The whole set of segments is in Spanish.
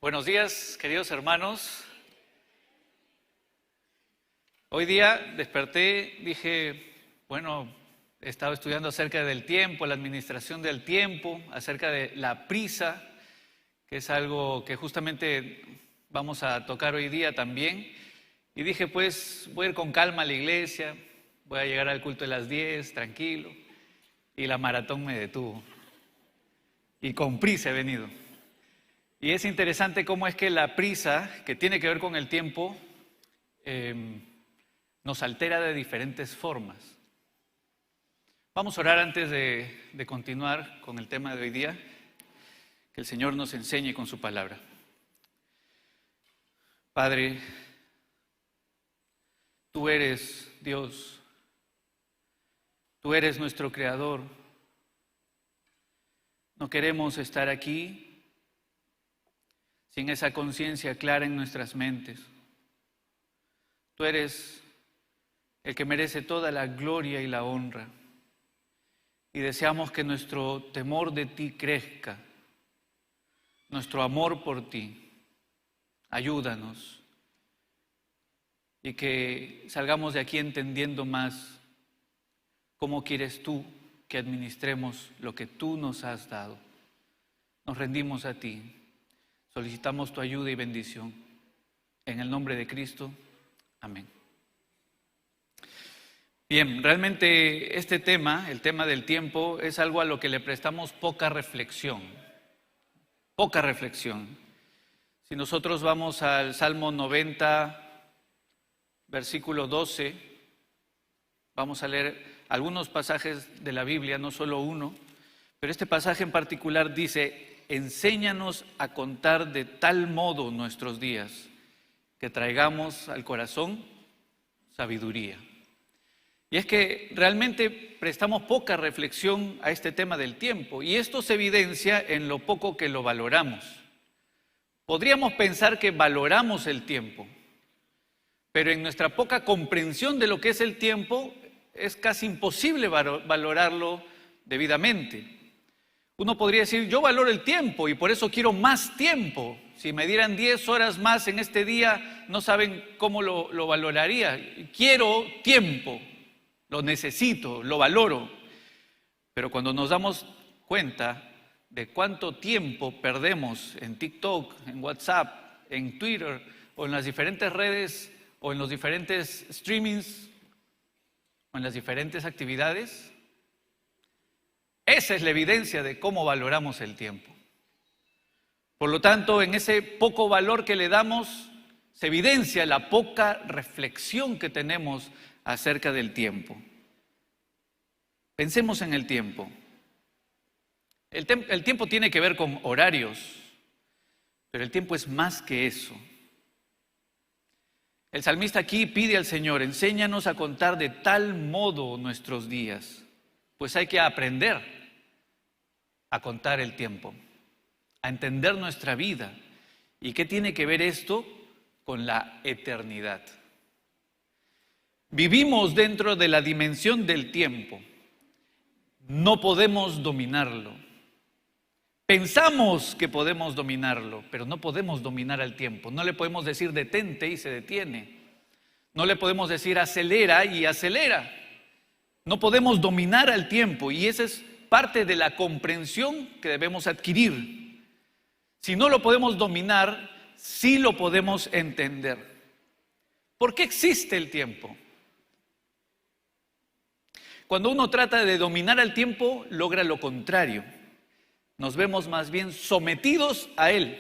Buenos días, queridos hermanos. Hoy día desperté, dije, bueno, he estado estudiando acerca del tiempo, la administración del tiempo, acerca de la prisa, que es algo que justamente vamos a tocar hoy día también. Y dije, pues voy a ir con calma a la iglesia, voy a llegar al culto de las 10, tranquilo. Y la maratón me detuvo. Y con prisa he venido. Y es interesante cómo es que la prisa, que tiene que ver con el tiempo, nos altera de diferentes formas. Vamos a orar antes de continuar con el tema de hoy día, que el Señor nos enseñe con su palabra. Padre, tú eres Dios, tú eres nuestro Creador. No queremos estar aquí sin esa conciencia clara en nuestras mentes. Tú eres el que merece toda la gloria y la honra. Y deseamos que nuestro temor de ti crezca, nuestro amor por ti. Ayúdanos. Y que salgamos de aquí entendiendo más cómo quieres tú que administremos lo que tú nos has dado. Nos rendimos a ti. Solicitamos tu ayuda y bendición. En el nombre de Cristo. Amén. Bien, realmente este tema, el tema del tiempo, es algo a lo que le prestamos poca reflexión. Poca reflexión. Si nosotros vamos al Salmo 90, versículo 12, vamos a leer algunos pasajes de la Biblia, no solo uno, pero este pasaje en particular dice: enséñanos a contar de tal modo nuestros días, que traigamos al corazón sabiduría. Y es que realmente prestamos poca reflexión a este tema del tiempo, y esto se evidencia en lo poco que lo valoramos. Podríamos pensar que valoramos el tiempo, pero en nuestra poca comprensión de lo que es el tiempo, es casi imposible valorarlo debidamente. Uno podría decir, yo valoro el tiempo y por eso quiero más tiempo. Si me dieran 10 horas más en este día, no saben cómo lo valoraría. Quiero tiempo, lo necesito, lo valoro. Pero cuando nos damos cuenta de cuánto tiempo perdemos en TikTok, en WhatsApp, en Twitter o en las diferentes redes o en los diferentes streamings o en las diferentes actividades, esa es la evidencia de cómo valoramos el tiempo. Por lo tanto, en ese poco valor que le damos, se evidencia la poca reflexión que tenemos acerca del tiempo. Pensemos en el tiempo. El tiempo tiene que ver con horarios, pero el tiempo es más que eso. El salmista aquí pide al Señor: enséñanos a contar de tal modo nuestros días. Pues hay que aprender a contar el tiempo, a entender nuestra vida. ¿Y qué tiene que ver esto con la eternidad? Vivimos dentro de la dimensión del tiempo. No podemos dominarlo. Pensamos que podemos dominarlo, pero no podemos dominar al tiempo. No le podemos decir detente y se detiene. No le podemos decir acelera y acelera. No podemos dominar al tiempo, y esa es parte de la comprensión que debemos adquirir. Si no lo podemos dominar, sí lo podemos entender. ¿Por qué existe el tiempo? Cuando uno trata de dominar al tiempo, logra lo contrario. Nos vemos más bien sometidos a él,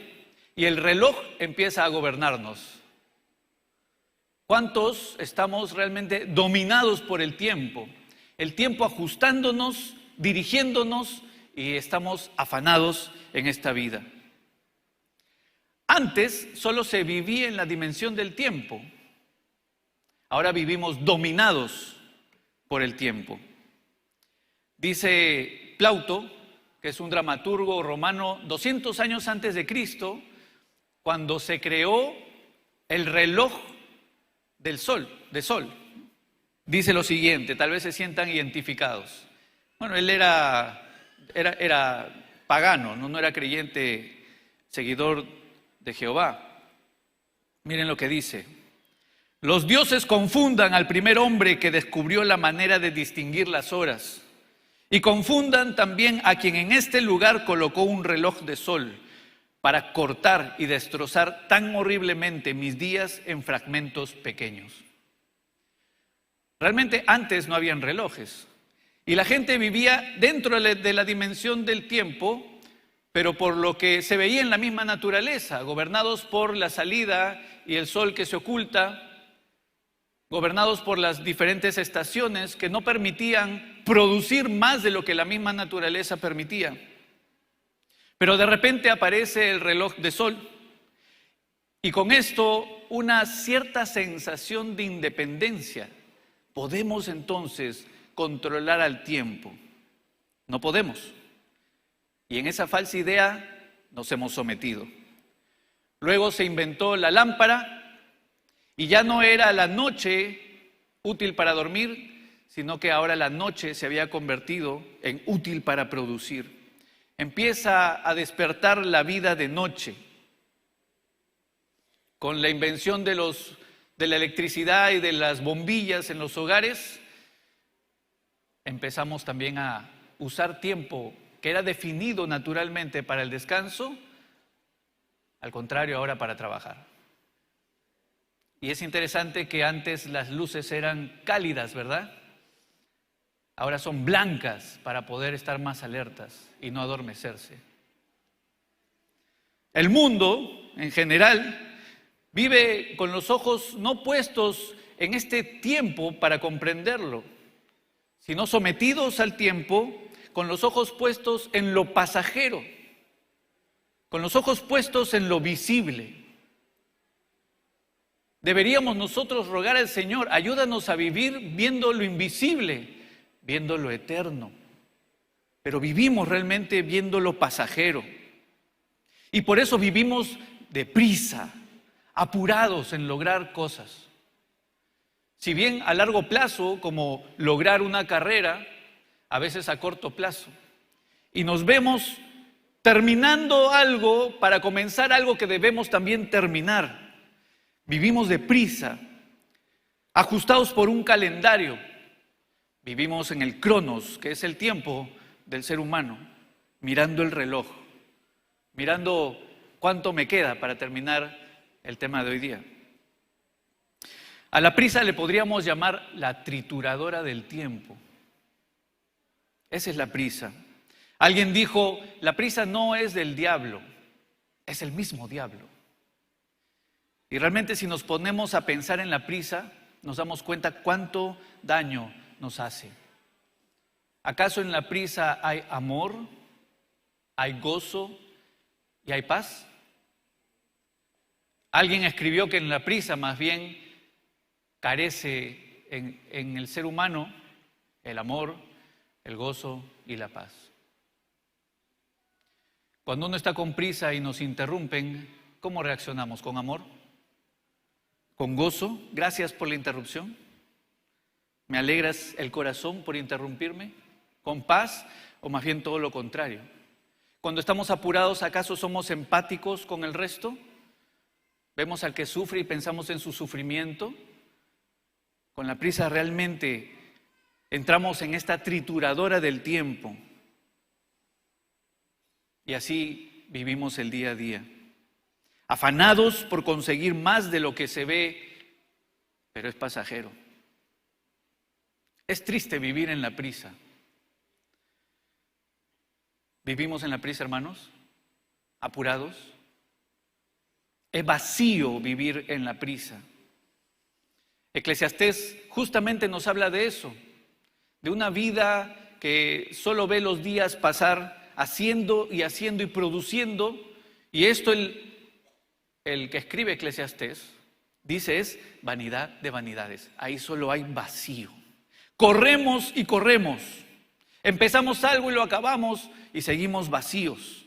y el reloj empieza a gobernarnos. ¿Cuántos estamos realmente dominados por el tiempo? El tiempo ajustándonos, dirigiéndonos, y estamos afanados en esta vida. Antes solo se vivía en la dimensión del tiempo. Ahora vivimos dominados por el tiempo. Dice Plauto, que es un dramaturgo romano, 200 años antes de Cristo, cuando se creó el reloj de sol. Dice lo siguiente, tal vez se sientan identificados. Bueno, él era pagano, no era creyente, seguidor de Jehová. Miren lo que dice: los dioses confundan al primer hombre que descubrió la manera de distinguir las horas, y confundan también a quien en este lugar colocó un reloj de sol para cortar y destrozar tan horriblemente mis días en fragmentos pequeños. Realmente antes no habían relojes y la gente vivía dentro de la dimensión del tiempo, pero por lo que se veía en la misma naturaleza, gobernados por la salida y el sol que se oculta, gobernados por las diferentes estaciones que no permitían producir más de lo que la misma naturaleza permitía. Pero de repente aparece el reloj de sol y con esto una cierta sensación de independencia. Podemos entonces controlar al tiempo. No podemos. Y en esa falsa idea nos hemos sometido. Luego se inventó la lámpara y ya no era la noche útil para dormir, sino que ahora la noche se había convertido en útil para producir. Empieza a despertar la vida de noche. Con la invención de la electricidad y de las bombillas en los hogares, empezamos también a usar tiempo que era definido naturalmente para el descanso, al contrario, ahora para trabajar. Y es interesante que antes las luces eran cálidas, ¿verdad? Ahora son blancas para poder estar más alertas y no adormecerse. El mundo, en general, vive con los ojos no puestos en este tiempo para comprenderlo, sino sometidos al tiempo con los ojos puestos en lo pasajero, con los ojos puestos en lo visible. Deberíamos nosotros rogar al Señor: ayúdanos a vivir viendo lo invisible, viendo lo eterno. Pero vivimos realmente viendo lo pasajero. Y por eso vivimos deprisa, apurados en lograr cosas. Si bien a largo plazo, como lograr una carrera, a veces a corto plazo. Y nos vemos terminando algo para comenzar algo que debemos también terminar. Vivimos deprisa, ajustados por un calendario. Vivimos en el cronos, que es el tiempo del ser humano, mirando el reloj, mirando cuánto me queda para terminar el tema de hoy día. A la prisa le podríamos llamar la trituradora del tiempo. Esa es la prisa. Alguien dijo: la prisa no es del diablo, es el mismo diablo. Y realmente si nos ponemos a pensar en la prisa, nos damos cuenta cuánto daño nos hace. ¿Acaso en la prisa hay amor, hay gozo y hay paz? Alguien escribió que en la prisa más bien carece en el ser humano el amor, el gozo y la paz. Cuando uno está con prisa y nos interrumpen, ¿cómo reaccionamos? ¿Con amor? ¿Con gozo? Gracias por la interrupción. ¿Me alegras el corazón por interrumpirme? ¿Con paz o más bien todo lo contrario? Cuando estamos apurados, ¿acaso somos empáticos con el resto? ¿Vemos al que sufre y pensamos en su sufrimiento? Con la prisa realmente entramos en esta trituradora del tiempo y así vivimos el día a día. Afanados por conseguir más de lo que se ve, pero es pasajero. Es triste vivir en la prisa. ¿Vivimos en la prisa, hermanos? ¿Apurados? Es vacío vivir en la prisa. Eclesiastés justamente nos habla de eso, de una vida que solo ve los días pasar haciendo y produciendo, y esto el que escribe Eclesiastés dice es vanidad de vanidades. Ahí solo hay vacío. Corremos y corremos. Empezamos algo y lo acabamos y seguimos vacíos.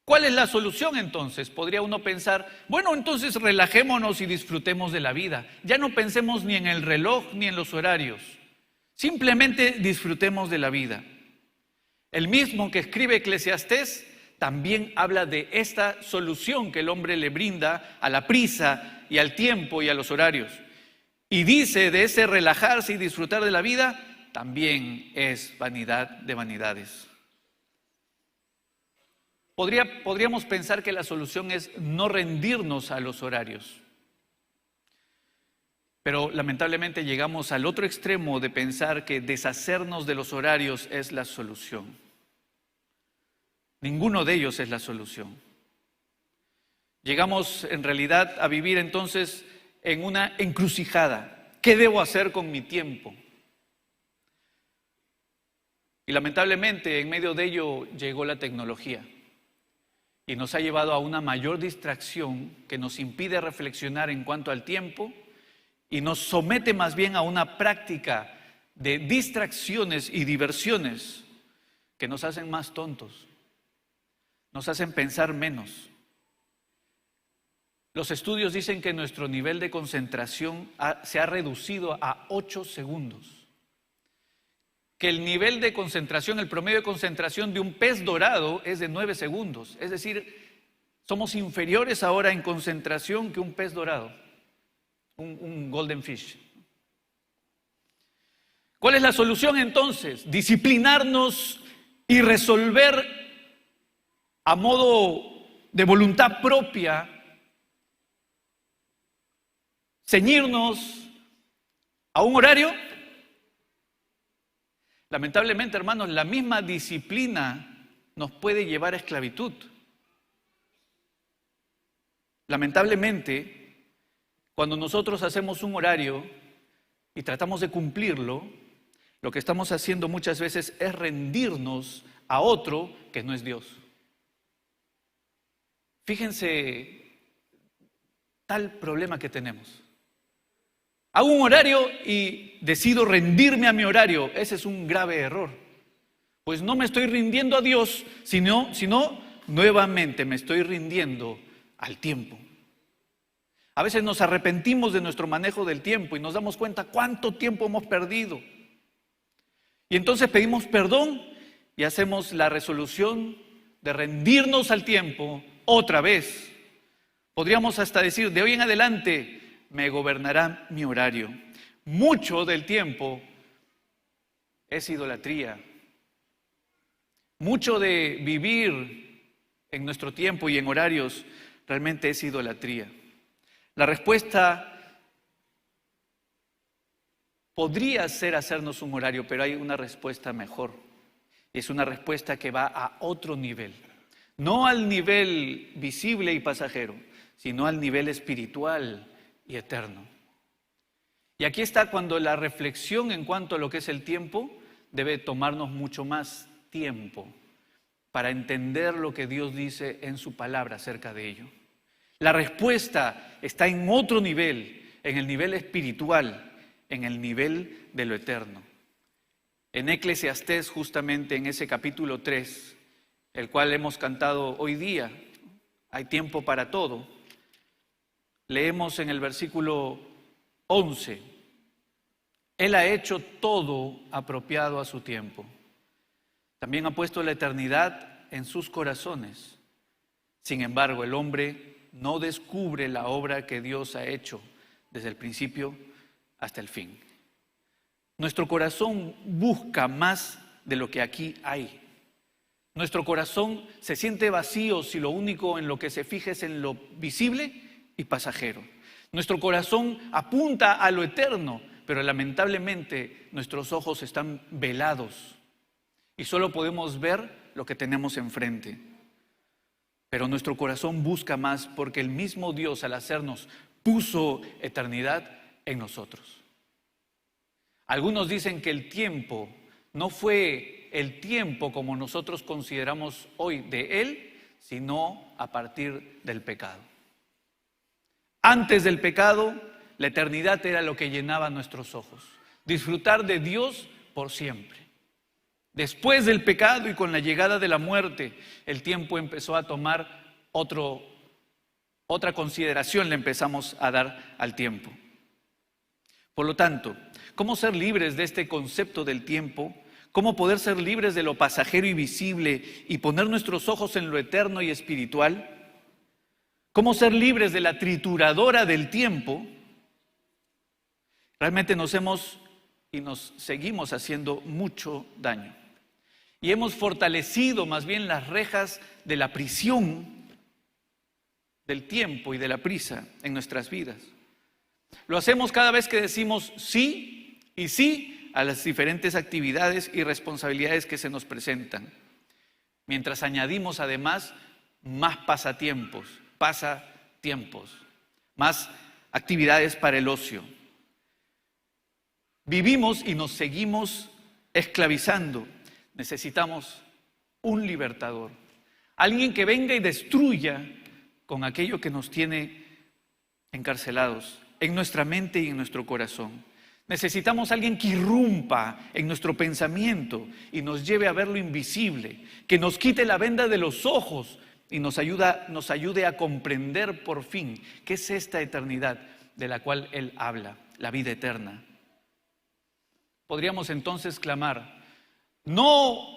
¿Cuál es la solución entonces? Podría uno pensar, bueno, entonces relajémonos y disfrutemos de la vida. Ya no pensemos ni en el reloj ni en los horarios. Simplemente disfrutemos de la vida. El mismo que escribe Eclesiastés también habla de esta solución que el hombre le brinda a la prisa y al tiempo y a los horarios. Y dice de ese relajarse y disfrutar de la vida, también es vanidad de vanidades. Podríamos pensar que la solución es no rendirnos a los horarios. Pero lamentablemente llegamos al otro extremo de pensar que deshacernos de los horarios es la solución. Ninguno de ellos es la solución. Llegamos en realidad a vivir entonces en una encrucijada. ¿Qué debo hacer con mi tiempo? Y lamentablemente en medio de ello llegó la tecnología y nos ha llevado a una mayor distracción que nos impide reflexionar en cuanto al tiempo y nos somete más bien a una práctica de distracciones y diversiones que nos hacen más tontos, nos hacen pensar menos. Los estudios dicen que nuestro nivel de concentración se ha reducido a 8 segundos. Que el nivel de concentración, el promedio de concentración de un pez dorado es de 9 segundos. Es decir, somos inferiores ahora en concentración que un pez dorado, un golden fish. ¿Cuál es la solución entonces? Disciplinarnos y resolver a modo de voluntad propia, ceñirnos a un horario. Lamentablemente, hermanos, la misma disciplina nos puede llevar a esclavitud. Lamentablemente, cuando nosotros hacemos un horario y tratamos de cumplirlo, lo que estamos haciendo muchas veces es rendirnos a otro que no es Dios. Fíjense tal problema que tenemos. Hago un horario y decido rendirme a mi horario. Ese es un grave error. Pues no me estoy rindiendo a Dios, sino nuevamente me estoy rindiendo al tiempo. A veces nos arrepentimos de nuestro manejo del tiempo y nos damos cuenta cuánto tiempo hemos perdido. Y entonces pedimos perdón y hacemos la resolución de rendirnos al tiempo otra vez. Podríamos hasta decir, de hoy en adelante me gobernará mi horario. Mucho del tiempo es idolatría. Mucho de vivir en nuestro tiempo y en horarios realmente es idolatría. La respuesta podría ser hacernos un horario, pero hay una respuesta mejor. Es una respuesta que va a otro nivel. No al nivel visible y pasajero, sino al nivel espiritual y eterno. Y aquí está cuando la reflexión en cuanto a lo que es el tiempo debe tomarnos mucho más tiempo para entender lo que Dios dice en su palabra acerca de ello. La respuesta está en otro nivel, en el nivel espiritual, en el nivel de lo eterno. En Eclesiastés, justamente en ese capítulo 3, el cual hemos cantado hoy día, hay tiempo para todo. Leemos en el versículo 11, Él ha hecho todo apropiado a su tiempo. También ha puesto la eternidad en sus corazones. Sin embargo, el hombre no descubre la obra que Dios ha hecho desde el principio hasta el fin. Nuestro corazón busca más de lo que aquí hay. Nuestro corazón se siente vacío si lo único en lo que se fija es en lo visible y pasajero. Nuestro corazón apunta a lo eterno, pero lamentablemente nuestros ojos están velados y solo podemos ver lo que tenemos enfrente. Pero nuestro corazón busca más porque el mismo Dios, al hacernos, puso eternidad en nosotros. Algunos dicen que el tiempo no fue el tiempo como nosotros consideramos hoy de Él, sino a partir del pecado. Antes del pecado, la eternidad era lo que llenaba nuestros ojos. Disfrutar de Dios por siempre. Después del pecado y con la llegada de la muerte, el tiempo empezó a tomar otra consideración, le empezamos a dar al tiempo. Por lo tanto, ¿cómo ser libres de este concepto del tiempo cómo poder ser libres de lo pasajero y visible y poner nuestros ojos en lo eterno y espiritual, cómo ser libres de la trituradora del tiempo, realmente nos hemos y nos seguimos haciendo mucho daño. Y hemos fortalecido más bien las rejas de la prisión del tiempo y de la prisa en nuestras vidas. Lo hacemos cada vez que decimos sí y sí a las diferentes actividades y responsabilidades que se nos presentan, mientras añadimos además más pasatiempos, más actividades para el ocio. Vivimos y nos seguimos esclavizando. Necesitamos un libertador, alguien que venga y destruya con aquello que nos tiene encarcelados en nuestra mente y en nuestro corazón. Necesitamos alguien que irrumpa en nuestro pensamiento y nos lleve a ver lo invisible, que nos quite la venda de los ojos y nos ayude a comprender por fin qué es esta eternidad de la cual Él habla, la vida eterna. Podríamos entonces clamar, no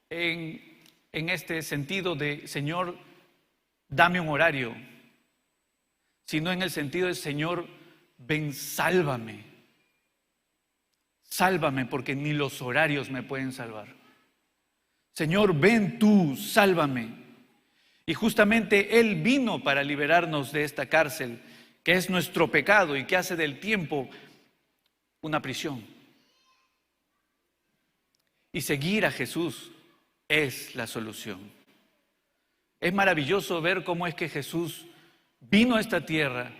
en este sentido de Señor, dame un horario, sino en el sentido de Señor, ven, sálvame. Sálvame porque ni los horarios me pueden salvar. Señor, ven tú, sálvame. Y justamente Él vino para liberarnos de esta cárcel, que es nuestro pecado y que hace del tiempo una prisión. Y seguir a Jesús es la solución. Es maravilloso ver cómo es que Jesús vino a esta tierra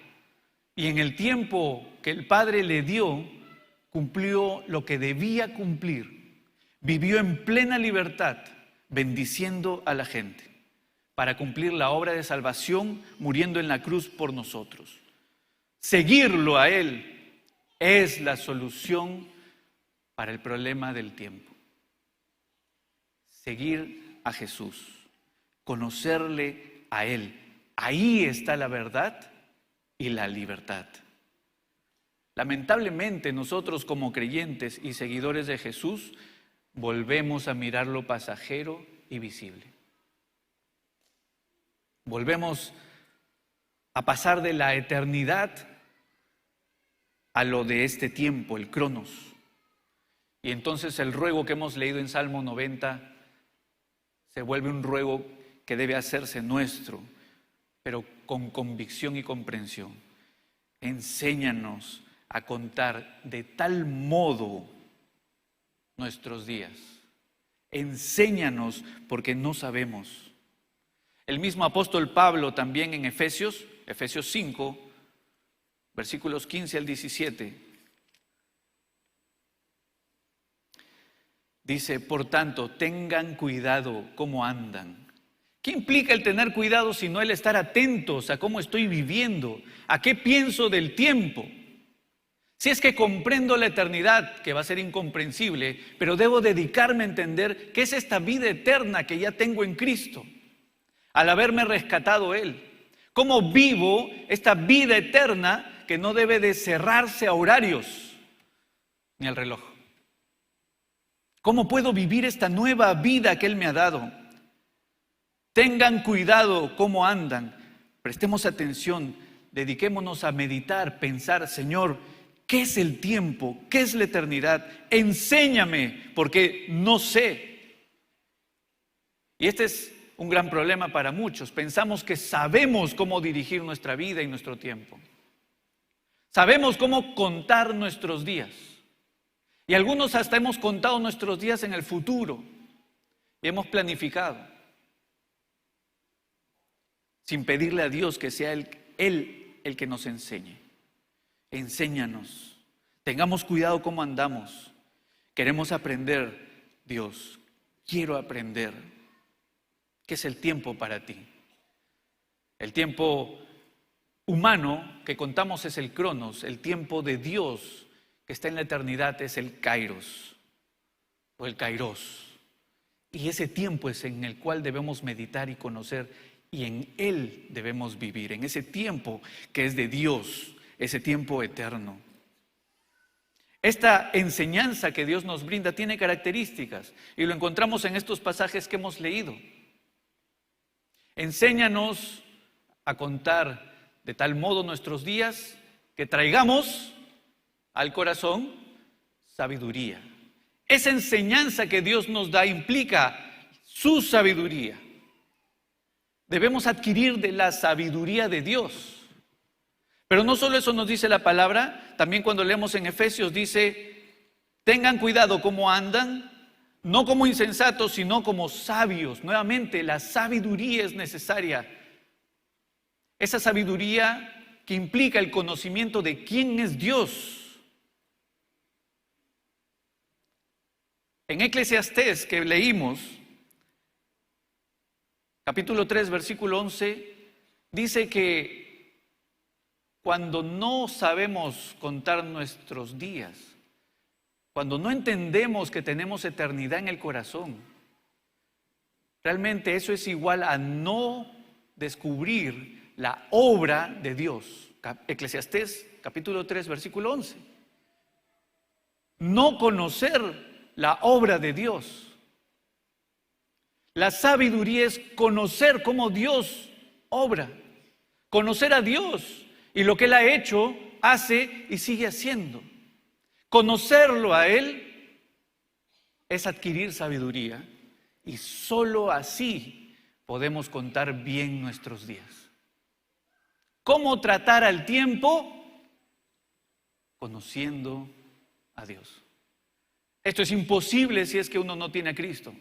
y en el tiempo que el Padre le dio, cumplió lo que debía cumplir. Vivió en plena libertad, bendiciendo a la gente, para cumplir la obra de salvación, muriendo en la cruz por nosotros. Seguirlo a Él es la solución para el problema del tiempo. Seguir a Jesús, conocerle a Él. Ahí está la verdad y la libertad. Lamentablemente nosotros como creyentes y seguidores de Jesús volvemos a mirar lo pasajero y visible. Volvemos a pasar de la eternidad a lo de este tiempo, el cronos. Y entonces el ruego que hemos leído en Salmo 90 se vuelve un ruego que debe hacerse nuestro, pero con convicción y comprensión. Enséñanos a contar de tal modo nuestros días. Enséñanos porque no sabemos. El mismo apóstol Pablo también en Efesios 5, versículos 15 al 17, dice, por tanto, tengan cuidado cómo andan. ¿Qué implica el tener cuidado sino el estar atentos a cómo estoy viviendo, a qué pienso del tiempo? Si es que comprendo la eternidad, que va a ser incomprensible, pero debo dedicarme a entender qué es esta vida eterna que ya tengo en Cristo, al haberme rescatado Él. ¿Cómo vivo esta vida eterna que no debe de cerrarse a horarios ni al reloj? ¿Cómo puedo vivir esta nueva vida que Él me ha dado? Tengan cuidado cómo andan. Prestemos atención, dediquémonos a meditar, pensar, Señor, ¿qué es el tiempo? ¿Qué es la eternidad? Enséñame, porque no sé. Y este es un gran problema para muchos. Pensamos que sabemos cómo dirigir nuestra vida y nuestro tiempo. Sabemos cómo contar nuestros días. Y algunos hasta hemos contado nuestros días en el futuro y hemos planificado, sin pedirle a Dios que sea Él el que nos enseñe. Enséñanos, tengamos cuidado cómo andamos. Queremos aprender, Dios, quiero aprender. ¿Qué es el tiempo para ti? El tiempo humano que contamos es el cronos, el tiempo de Dios que está en la eternidad es el kairos o el kairos. Y ese tiempo es en el cual debemos meditar y conocer y en Él debemos vivir, en ese tiempo que es de Dios, ese tiempo eterno. Esta enseñanza que Dios nos brinda tiene características y lo encontramos en estos pasajes que hemos leído. Enséñanos a contar de tal modo nuestros días que traigamos al corazón sabiduría. Esa enseñanza que Dios nos da implica su sabiduría. Debemos adquirir de la sabiduría de Dios. Pero no solo eso nos dice la palabra, también cuando leemos en Efesios dice, tengan cuidado cómo andan, no como insensatos, sino como sabios. Nuevamente, la sabiduría es necesaria. Esa sabiduría que implica el conocimiento de quién es Dios. En Eclesiastés que leímos, capítulo 3, versículo 11, dice que cuando no sabemos contar nuestros días, cuando no entendemos que tenemos eternidad en el corazón, realmente eso es igual a no descubrir la obra de Dios. Eclesiastés capítulo 3, versículo 11. No conocer la obra de Dios. La sabiduría es conocer cómo Dios obra, conocer a Dios y lo que Él ha hecho, hace y sigue haciendo. Conocerlo a Él es adquirir sabiduría y solo así podemos contar bien nuestros días. ¿Cómo tratar al tiempo? Conociendo a Dios. Esto es imposible si es que uno no tiene a Cristo.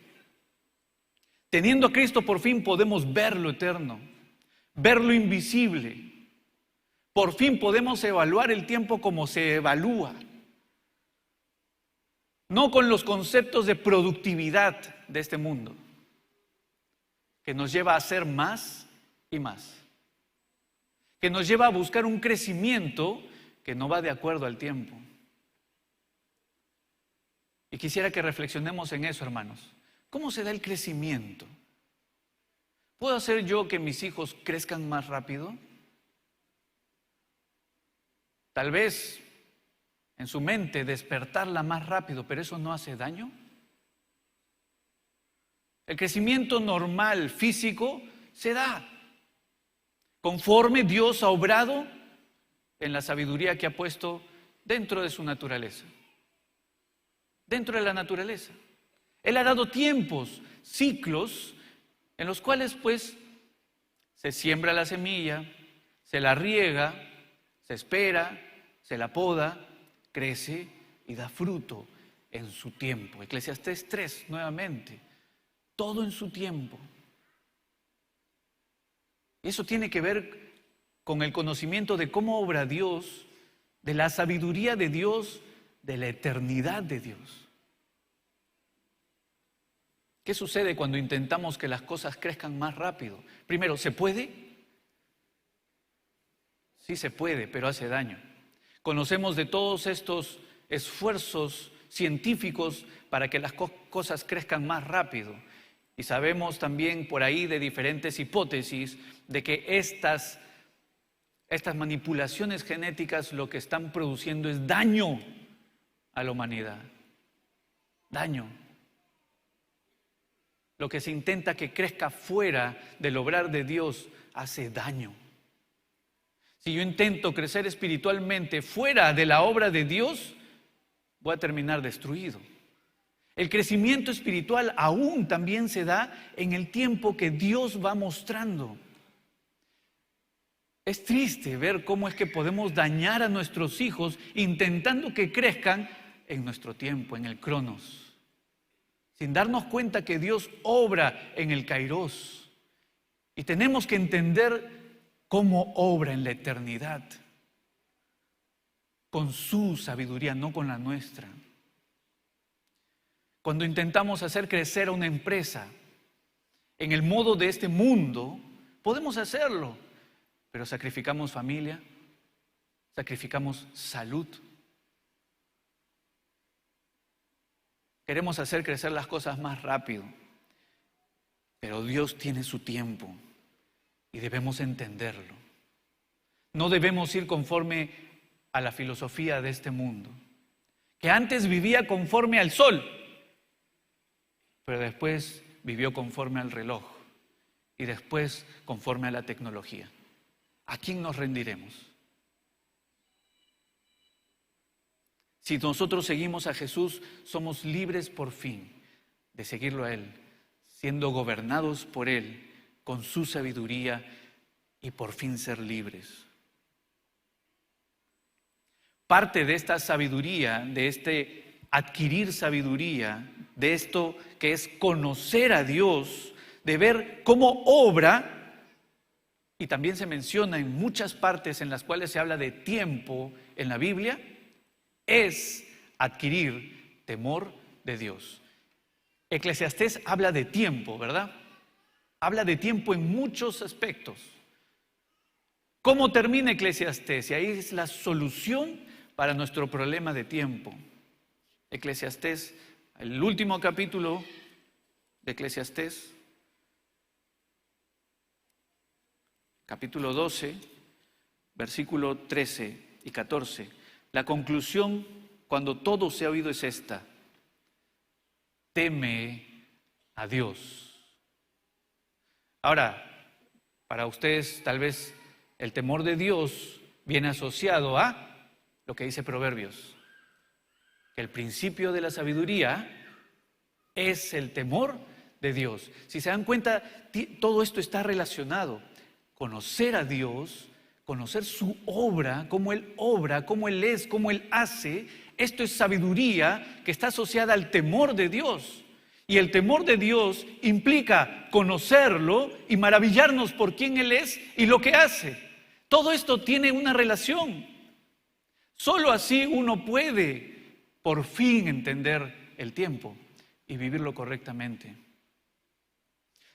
Teniendo a Cristo por fin podemos ver lo eterno, ver lo invisible. Por fin podemos evaluar el tiempo como se evalúa. No con los conceptos de productividad de este mundo, que nos lleva a hacer más y más. Que nos lleva a buscar un crecimiento que no va de acuerdo al tiempo. Y quisiera que reflexionemos en eso, hermanos. ¿Cómo se da el crecimiento? ¿Puedo hacer yo que mis hijos crezcan más rápido? Tal vez en su mente despertarla más rápido, pero eso no hace daño. El crecimiento normal, físico, se da conforme Dios ha obrado en la sabiduría que ha puesto dentro de su naturaleza. Dentro de la naturaleza. Él ha dado tiempos, ciclos, en los cuales pues se siembra la semilla, se la riega, se espera, se la poda, crece y da fruto en su tiempo. Eclesiastés 3, nuevamente, todo en su tiempo. Y eso tiene que ver con el conocimiento de cómo obra Dios, de la sabiduría de Dios, de la eternidad de Dios. ¿Qué sucede cuando intentamos que las cosas crezcan más rápido? Primero, ¿se puede? Sí se puede, pero hace daño. Conocemos de todos estos esfuerzos científicos para que las cosas crezcan más rápido. Y sabemos también por ahí de diferentes hipótesis de que estas manipulaciones genéticas lo que están produciendo es daño a la humanidad. Daño. Lo que se intenta que crezca fuera del obrar de Dios hace daño. Si yo intento crecer espiritualmente fuera de la obra de Dios, voy a terminar destruido. El crecimiento espiritual aún también se da en el tiempo que Dios va mostrando. Es triste ver cómo es que podemos dañar a nuestros hijos intentando que crezcan en nuestro tiempo, en el cronos, sin darnos cuenta que Dios obra en el kairos. Y tenemos que entender cómo obra en la eternidad, con su sabiduría, no con la nuestra. Cuando intentamos hacer crecer a una empresa en el modo de este mundo, podemos hacerlo, pero sacrificamos familia, sacrificamos salud. Queremos hacer crecer las cosas más rápido, pero Dios tiene su tiempo y debemos entenderlo. No debemos ir conforme a la filosofía de este mundo, que antes vivía conforme al sol, pero después vivió conforme al reloj y después conforme a la tecnología. ¿A quién nos rendiremos? Si nosotros seguimos a Jesús, somos libres por fin de seguirlo a Él, siendo gobernados por Él, con su sabiduría y por fin ser libres. Parte de esta sabiduría, de este adquirir sabiduría, de esto que es conocer a Dios, de ver cómo obra, y también se menciona en muchas partes en las cuales se habla de tiempo en la Biblia, es adquirir temor de Dios. Eclesiastés habla de tiempo, ¿verdad? Habla de tiempo en muchos aspectos. ¿Cómo termina Eclesiastés? Y ahí es la solución para nuestro problema de tiempo. Eclesiastés, el último capítulo de Eclesiastés, capítulo 12, versículo 13 y 14. La conclusión, cuando todo se ha oído, es esta: teme a Dios. Ahora, para ustedes tal vez el temor de Dios viene asociado a lo que dice Proverbios, que el principio de la sabiduría es el temor de Dios. Si se dan cuenta, todo esto está relacionado. Conocer a Dios, conocer su obra, cómo Él es, cómo Él hace, esto es sabiduría que está asociada al temor de Dios. Y el temor de Dios implica conocerlo y maravillarnos por quién Él es y lo que hace. Todo esto tiene una relación. Solo así uno puede por fin entender el tiempo y vivirlo correctamente.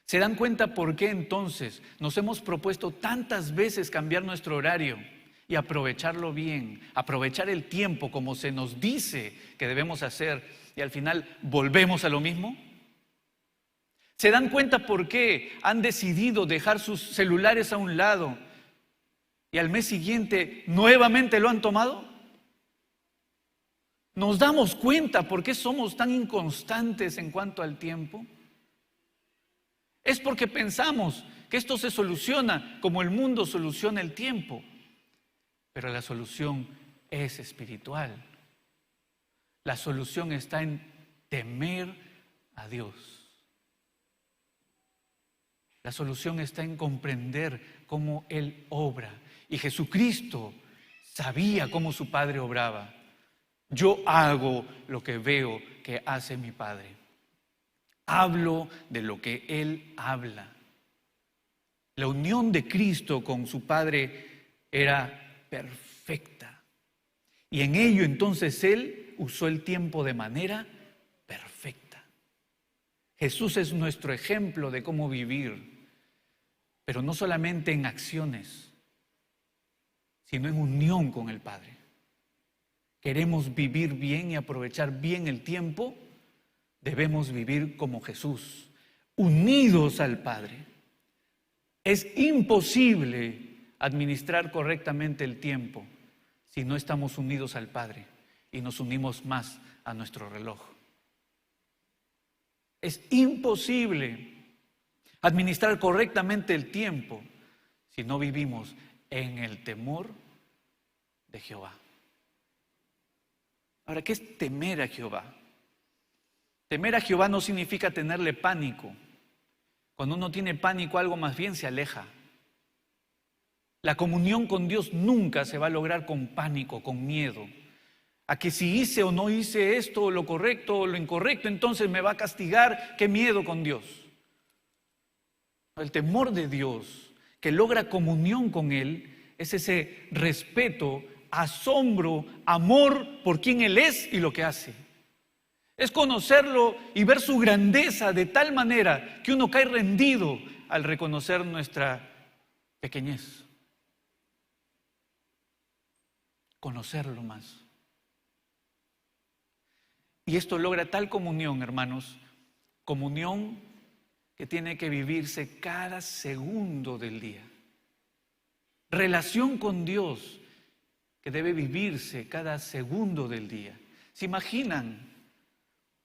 ¿Se dan cuenta por qué entonces nos hemos propuesto tantas veces cambiar nuestro horario y aprovecharlo bien, aprovechar el tiempo como se nos dice que debemos hacer, y al final volvemos a lo mismo? ¿Se dan cuenta por qué han decidido dejar sus celulares a un lado y al mes siguiente nuevamente lo han tomado? ¿Nos damos cuenta por qué somos tan inconstantes en cuanto al tiempo? Es porque pensamos que esto se soluciona como el mundo soluciona el tiempo, pero la solución es espiritual. La solución está en temer a Dios. La solución está en comprender cómo Él obra. Y Jesucristo sabía cómo su Padre obraba. Yo hago lo que veo que hace mi Padre. Hablo de lo que Él habla. La unión de Cristo con su Padre era perfecta. Y en ello entonces Él usó el tiempo de manera perfecta. Jesús es nuestro ejemplo de cómo vivir, pero no solamente en acciones, sino en unión con el Padre. Queremos vivir bien y aprovechar bien el tiempo, debemos vivir como Jesús, unidos al Padre. Es imposible administrar correctamente el tiempo si no estamos unidos al Padre y nos unimos más a nuestro reloj. Es imposible administrar correctamente el tiempo si no vivimos en el temor de Jehová. Ahora, ¿qué es temer a Jehová? Temer a Jehová no significa tenerle pánico. Cuando uno tiene pánico, algo más bien se aleja. La comunión con Dios nunca se va a lograr con pánico, con miedo. A que si hice o no hice esto, lo correcto o lo incorrecto, entonces me va a castigar. ¡Qué miedo con Dios! El temor de Dios, que logra comunión con Él, es ese respeto, asombro, amor por quien Él es y lo que hace. Es conocerlo y ver su grandeza de tal manera que uno cae rendido al reconocer nuestra pequeñez. Conocerlo más. Y esto logra tal comunión, hermanos, comunión que tiene que vivirse cada segundo del día. Relación con Dios que debe vivirse cada segundo del día. ¿Se imaginan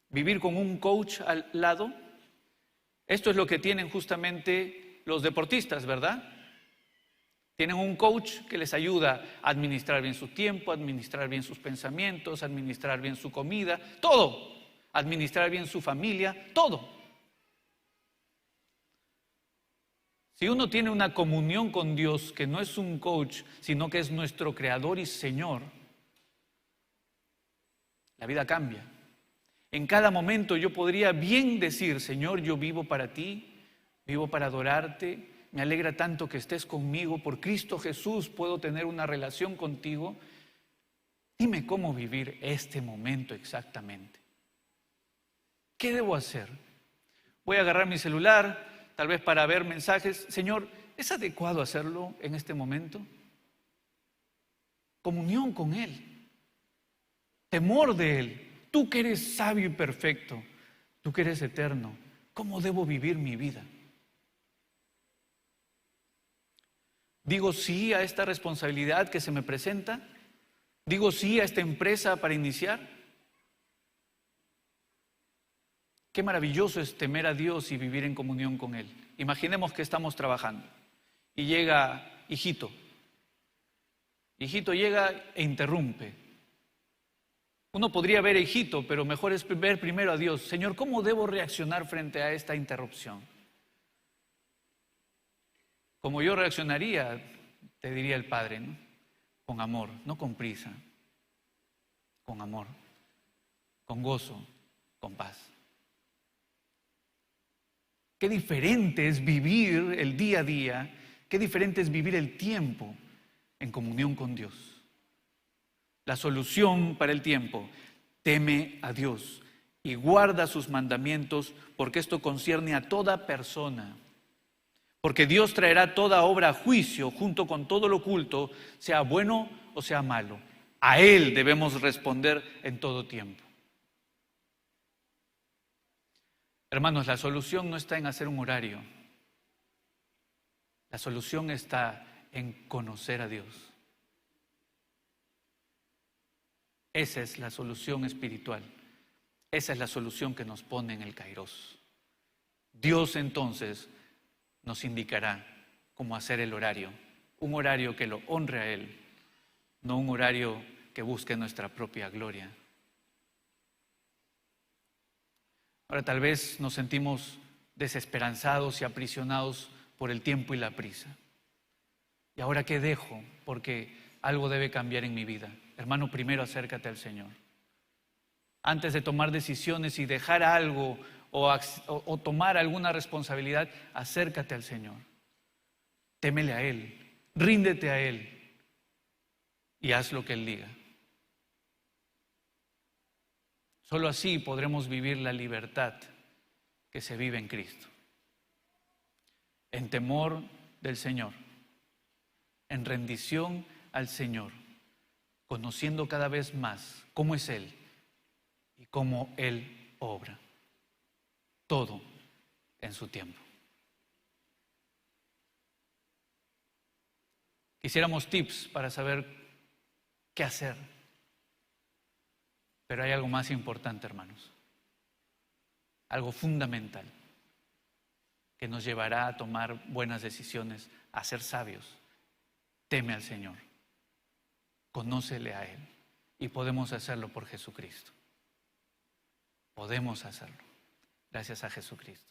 vivir con un coach al lado? Esto es lo que tienen justamente los deportistas, ¿verdad? Tienen un coach que les ayuda a administrar bien su tiempo, a administrar bien sus pensamientos, a administrar bien su comida, todo. Administrar bien su familia, todo. Si uno tiene una comunión con Dios que no es un coach, sino que es nuestro Creador y Señor, la vida cambia. En cada momento yo podría bien decir: Señor, yo vivo para ti, vivo para adorarte, me alegra tanto que estés conmigo, por Cristo Jesús puedo tener una relación contigo. Dime cómo vivir este momento exactamente. ¿Qué debo hacer? Voy a agarrar mi celular, tal vez para ver mensajes. Señor, ¿es adecuado hacerlo en este momento? Comunión con Él, temor de Él. Tú que eres sabio y perfecto, tú que eres eterno, ¿cómo debo vivir mi vida? ¿Digo sí a esta responsabilidad que se me presenta? ¿Digo sí a esta empresa para iniciar? Qué maravilloso es temer a Dios y vivir en comunión con Él. Imaginemos que estamos trabajando y llega hijito. Hijito llega e interrumpe. Uno podría ver a hijito, pero mejor es ver primero a Dios. Señor, ¿cómo debo reaccionar frente a esta interrupción? Como yo reaccionaría, te diría el Padre, ¿no? Con amor, no con prisa, con amor, con gozo, con paz. Qué diferente es vivir el día a día, qué diferente es vivir el tiempo en comunión con Dios. La solución para el tiempo: teme a Dios y guarda sus mandamientos, porque esto concierne a toda persona. Porque Dios traerá toda obra a juicio junto con todo lo oculto, sea bueno o sea malo. A Él debemos responder en todo tiempo. Hermanos, la solución no está en hacer un horario. La solución está en conocer a Dios. Esa es la solución espiritual. Esa es la solución que nos pone en el Kairos. Dios entonces nos indicará cómo hacer el horario. Un horario que lo honre a Él, no un horario que busque nuestra propia gloria. Ahora tal vez nos sentimos desesperanzados y aprisionados por el tiempo y la prisa. ¿Y ahora qué dejo? Porque algo debe cambiar en mi vida. Hermano, primero acércate al Señor. Antes de tomar decisiones y dejar algo o tomar alguna responsabilidad, acércate al Señor. Témele a Él, ríndete a Él y haz lo que Él diga. Solo así podremos vivir la libertad que se vive en Cristo. En temor del Señor, en rendición al Señor, conociendo cada vez más cómo es Él y cómo Él obra. Todo en su tiempo. Quisiéramos tips para saber qué hacer. Pero hay algo más importante, hermanos. Algo fundamental que nos llevará a tomar buenas decisiones, a ser sabios. Teme al Señor. Conócele a Él. Y podemos hacerlo por Jesucristo. Podemos hacerlo. Gracias a Jesucristo.